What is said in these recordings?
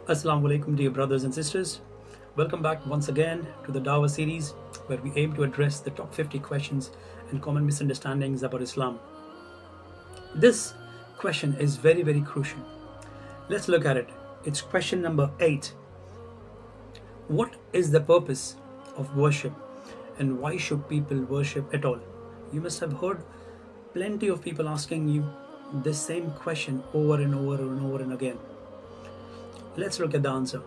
Assalamu alaikum, dear brothers and sisters. Welcome back once again to the Dawah series, where we aim to address the top 50 questions and common misunderstandings about Islam. This question is very, very crucial. Let's look at it. It's question number 8. What is the purpose of worship, and why should people worship at all? You must have heard plenty of people asking you this same question over and over and over and again. Let's look at the answer.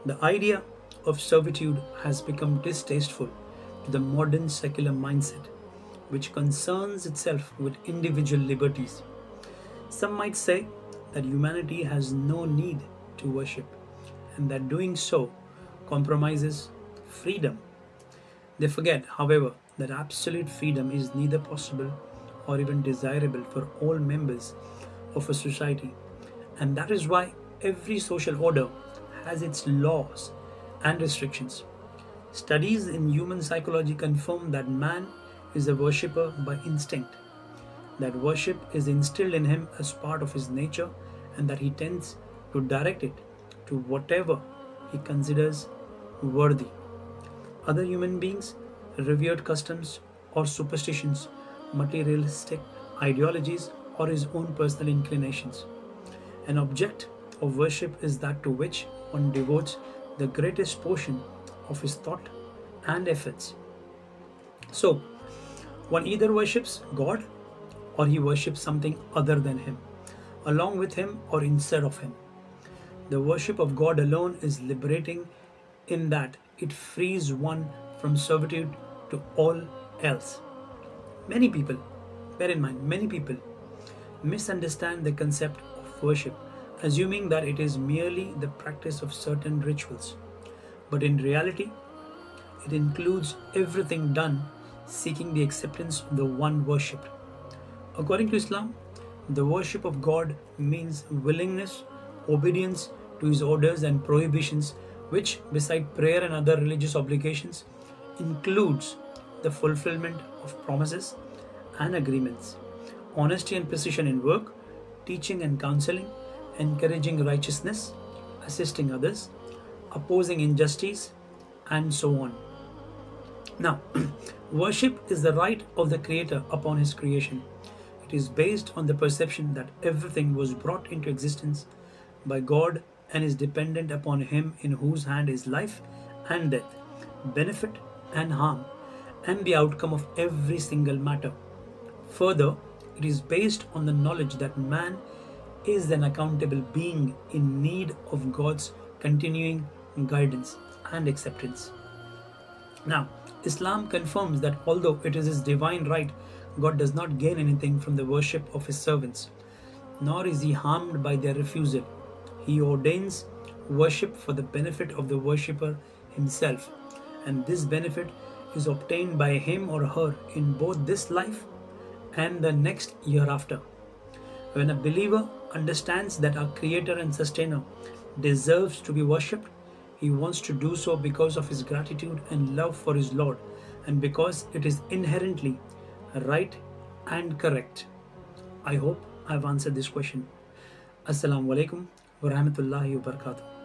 The idea of servitude has become distasteful to the modern secular mindset, which concerns itself with individual liberties. Some might say that humanity has no need to worship, and that doing so compromises freedom. They forget, however, that absolute freedom is neither possible or even desirable for all members of a society, and that is why every social order has its laws and restrictions. Studies in human psychology confirm that man is a worshipper by instinct, that worship is instilled in him as part of his nature, and that he tends to direct it to whatever he considers worthy. Other human beings, revered customs or superstitions, materialistic ideologies, or his own personal inclinations. An object of worship is that to which one devotes the greatest portion of his thought and efforts. So, one either worships God or he worships something other than him, along with him or instead of him. The worship of God alone is liberating in that it frees one from servitude to all else. Many people, bear in mind, many people misunderstand the concept of worship, assuming that it is merely the practice of certain rituals. But in reality, it includes everything done seeking the acceptance of the one worshipped. According to Islam, the worship of God means willingness, obedience to His orders and prohibitions, which, beside prayer and other religious obligations, includes the fulfillment of promises and agreements, honesty and precision in work, teaching and counseling, encouraging righteousness, assisting others, opposing injustice, and so on. Now, worship is the right of the Creator upon His creation. It is based on the perception that everything was brought into existence by God and is dependent upon Him in whose hand is life and death, benefit and harm, and the outcome of every single matter. Further, it is based on the knowledge that man is an accountable being in need of God's continuing guidance and acceptance. Now, Islam confirms that although it is His divine right, God does not gain anything from the worship of His servants, nor is He harmed by their refusal. He ordains worship for the benefit of the worshipper himself, and this benefit is obtained by him or her in both this life and the next hereafter. When a believer understands that our Creator and Sustainer deserves to be worshipped, he wants to do so because of his gratitude and love for his Lord, and because it is inherently right and correct. I hope I have answered this question. Assalamu alaikum wa rahmatullahi wa barakatuh.